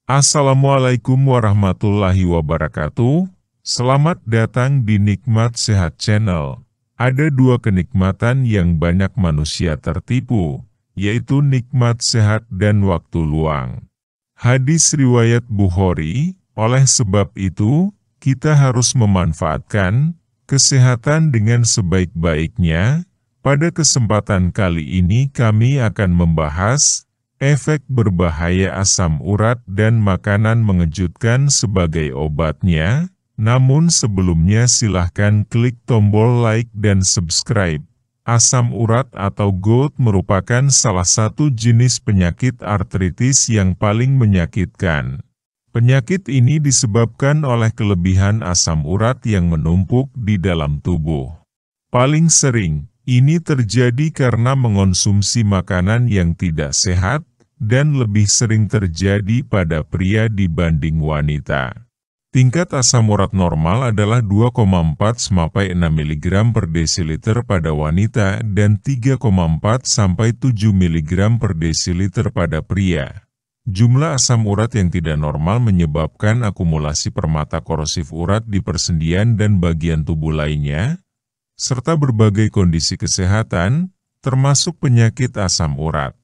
Assalamualaikum warahmatullahi wabarakatuh. Selamat datang di Nikmat Sehat Channel. Ada dua kenikmatan yang banyak manusia tertipu, yaitu nikmat sehat dan waktu luang. Hadis riwayat Bukhari, oleh sebab itu, kita harus memanfaatkan kesehatan dengan sebaik-baiknya. Pada kesempatan kali ini kami akan membahas efek berbahaya asam urat dan makanan mengejutkan sebagai obatnya. Namun sebelumnya silahkan klik tombol like dan subscribe. Asam urat atau gout merupakan salah satu jenis penyakit artritis yang paling menyakitkan. Penyakit ini disebabkan oleh kelebihan asam urat yang menumpuk di dalam tubuh. Paling sering, ini terjadi karena mengonsumsi makanan yang tidak sehat, dan lebih sering terjadi pada pria dibanding wanita. Tingkat asam urat normal adalah 2,4-6 mg per desiliter pada wanita dan 3,4-7 mg per desiliter pada pria. Jumlah asam urat yang tidak normal menyebabkan akumulasi permata korosif urat di persendian dan bagian tubuh lainnya, serta berbagai kondisi kesehatan, termasuk penyakit asam urat.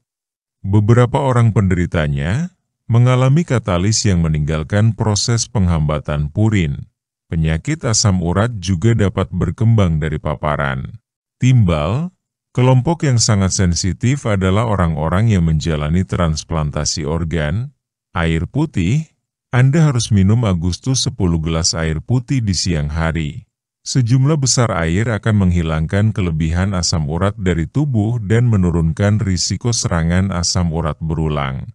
Beberapa orang penderitanya mengalami katalis yang meninggalkan proses penghambatan purin. Penyakit asam urat juga dapat berkembang dari paparan timbal. Kelompok yang sangat sensitif adalah orang-orang yang menjalani transplantasi organ. Air putih, Anda harus minum Agustus 10 gelas air putih di siang hari. Sejumlah besar air akan menghilangkan kelebihan asam urat dari tubuh dan menurunkan risiko serangan asam urat berulang.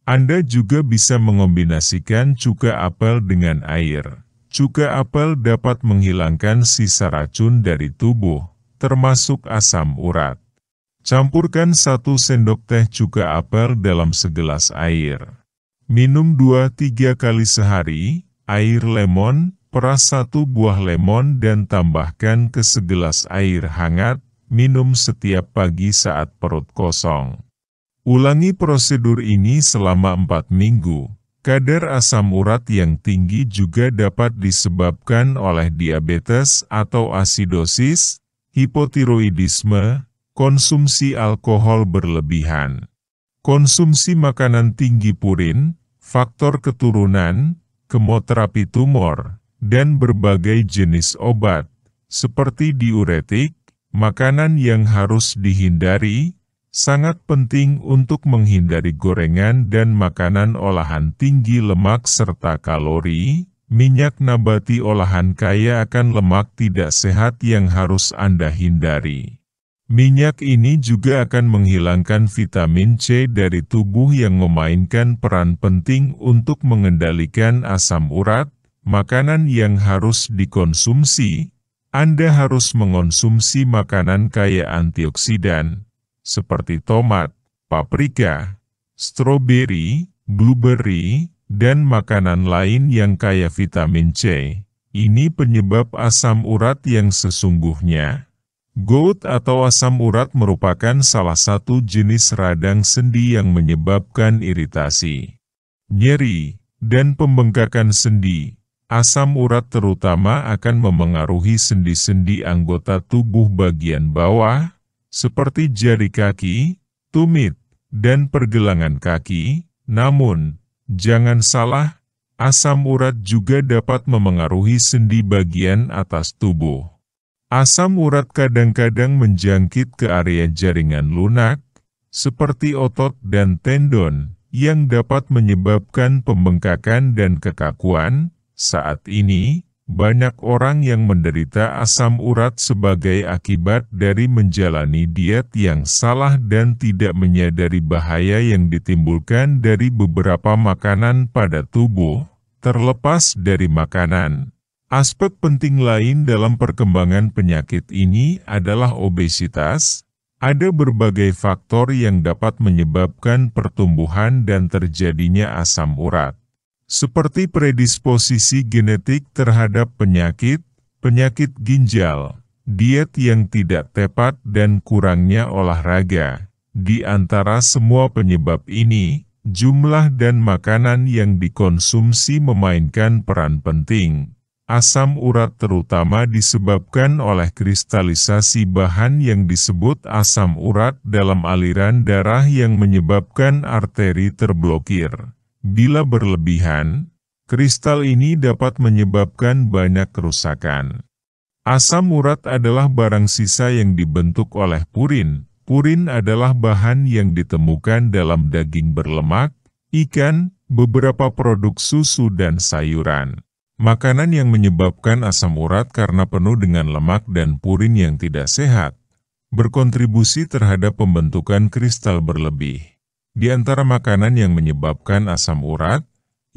Anda juga bisa mengombinasikan cuka apel dengan air. Cuka apel dapat menghilangkan sisa racun dari tubuh, termasuk asam urat. Campurkan 1 sendok teh cuka apel dalam segelas air. Minum 2-3 kali sehari. Air lemon, peras 1 buah lemon dan tambahkan ke segelas air hangat. Minum setiap pagi saat perut kosong. Ulangi prosedur ini selama 4 minggu. Kadar asam urat yang tinggi juga dapat disebabkan oleh diabetes atau asidosis, hipotiroidisme, konsumsi alkohol berlebihan, konsumsi makanan tinggi purin, faktor keturunan, kemoterapi tumor, dan berbagai jenis obat, seperti diuretik. Makanan yang harus dihindari. Sangat penting untuk menghindari gorengan dan makanan olahan tinggi lemak serta kalori. Minyak nabati olahan kaya akan lemak tidak sehat yang harus Anda hindari. Minyak ini juga akan menghilangkan vitamin C dari tubuh yang memainkan peran penting untuk mengendalikan asam urat. Makanan yang harus dikonsumsi, Anda harus mengonsumsi makanan kaya antioksidan, seperti tomat, paprika, stroberi, blueberry, dan makanan lain yang kaya vitamin C. Ini penyebab asam urat yang sesungguhnya. Gout atau asam urat merupakan salah satu jenis radang sendi yang menyebabkan iritasi, nyeri, dan pembengkakan sendi. Asam urat terutama akan memengaruhi sendi-sendi anggota tubuh bagian bawah, seperti jari kaki, tumit, dan pergelangan kaki. Namun, jangan salah, asam urat juga dapat memengaruhi sendi bagian atas tubuh. Asam urat kadang-kadang menjangkit ke area jaringan lunak, seperti otot dan tendon, yang dapat menyebabkan pembengkakan dan kekakuan. Saat ini, banyak orang yang menderita asam urat sebagai akibat dari menjalani diet yang salah dan tidak menyadari bahaya yang ditimbulkan dari beberapa makanan pada tubuh. Terlepas dari makanan, aspek penting lain dalam perkembangan penyakit ini adalah obesitas. Ada berbagai faktor yang dapat menyebabkan pertumbuhan dan terjadinya asam urat, seperti predisposisi genetik terhadap penyakit ginjal, diet yang tidak tepat dan kurangnya olahraga. Di antara semua penyebab ini, jumlah dan makanan yang dikonsumsi memainkan peran penting. Asam urat terutama disebabkan oleh kristalisasi bahan yang disebut asam urat dalam aliran darah yang menyebabkan arteri terblokir. Bila berlebihan, kristal ini dapat menyebabkan banyak kerusakan. Asam urat adalah barang sisa yang dibentuk oleh purin. Purin adalah bahan yang ditemukan dalam daging berlemak, ikan, beberapa produk susu dan sayuran. Makanan yang menyebabkan asam urat karena penuh dengan lemak dan purin yang tidak sehat, berkontribusi terhadap pembentukan kristal berlebih. Di antara makanan yang menyebabkan asam urat,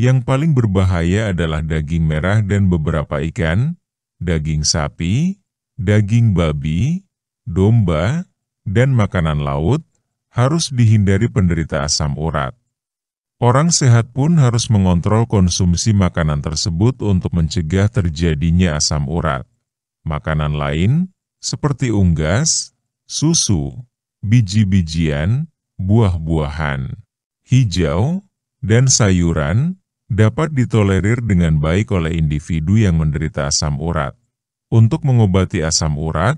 yang paling berbahaya adalah daging merah dan beberapa ikan, daging sapi, daging babi, domba, dan makanan laut, harus dihindari penderita asam urat. Orang sehat pun harus mengontrol konsumsi makanan tersebut untuk mencegah terjadinya asam urat. Makanan lain, seperti unggas, susu, biji-bijian, buah-buahan, hijau, dan sayuran, dapat ditolerir dengan baik oleh individu yang menderita asam urat. Untuk mengobati asam urat,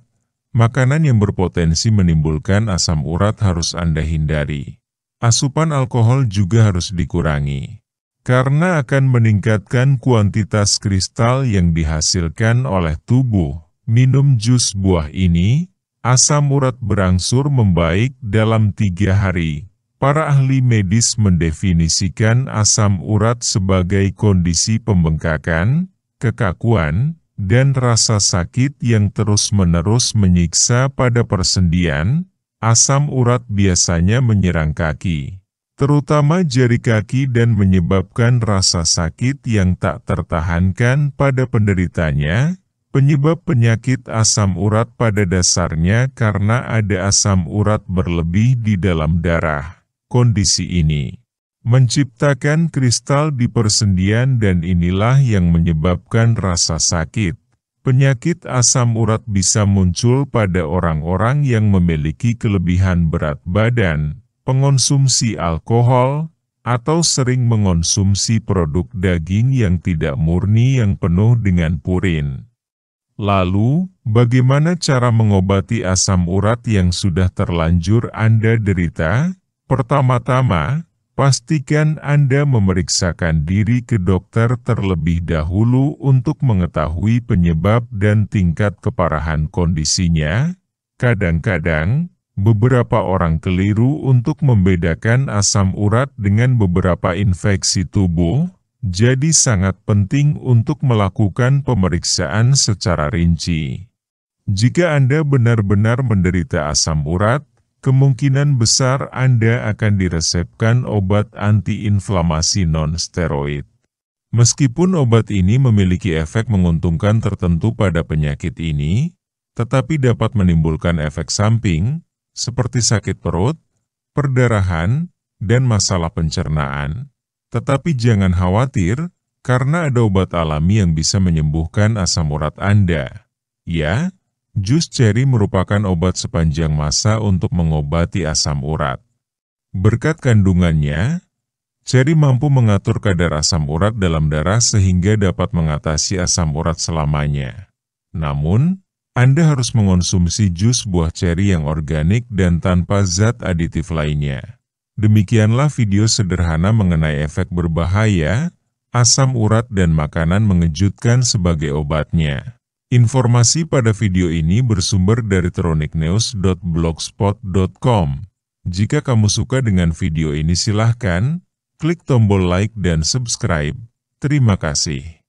makanan yang berpotensi menimbulkan asam urat harus Anda hindari. Asupan alkohol juga harus dikurangi, karena akan meningkatkan kuantitas kristal yang dihasilkan oleh tubuh. Minum jus buah ini, asam urat berangsur membaik dalam 3 hari. Para ahli medis mendefinisikan asam urat sebagai kondisi pembengkakan, kekakuan, dan rasa sakit yang terus-menerus menyiksa pada persendian. Asam urat biasanya menyerang kaki, terutama jari kaki dan menyebabkan rasa sakit yang tak tertahankan pada penderitanya. Penyebab penyakit asam urat pada dasarnya karena ada asam urat berlebih di dalam darah. Kondisi ini menciptakan kristal di persendian dan inilah yang menyebabkan rasa sakit. Penyakit asam urat bisa muncul pada orang-orang yang memiliki kelebihan berat badan, pengonsumsi alkohol, atau sering mengonsumsi produk daging yang tidak murni yang penuh dengan purin. Lalu, bagaimana cara mengobati asam urat yang sudah terlanjur Anda derita? Pertama-tama, pastikan Anda memeriksakan diri ke dokter terlebih dahulu untuk mengetahui penyebab dan tingkat keparahan kondisinya. Kadang-kadang, beberapa orang keliru untuk membedakan asam urat dengan beberapa infeksi tubuh, jadi sangat penting untuk melakukan pemeriksaan secara rinci. Jika Anda benar-benar menderita asam urat, kemungkinan besar Anda akan diresepkan obat antiinflamasi non-steroid. Meskipun obat ini memiliki efek menguntungkan tertentu pada penyakit ini, tetapi dapat menimbulkan efek samping, seperti sakit perut, perdarahan, dan masalah pencernaan. Tetapi jangan khawatir, karena ada obat alami yang bisa menyembuhkan asam urat Anda. Ya, jus ceri merupakan obat sepanjang masa untuk mengobati asam urat. Berkat kandungannya, ceri mampu mengatur kadar asam urat dalam darah sehingga dapat mengatasi asam urat selamanya. Namun, Anda harus mengonsumsi jus buah ceri yang organik dan tanpa zat aditif lainnya. Demikianlah video sederhana mengenai efek berbahaya, asam urat dan makanan mengejutkan sebagai obatnya. Informasi pada video ini bersumber dari tronicnews.blogspot.com. Jika kamu suka dengan video ini silahkan klik tombol like dan subscribe. Terima kasih.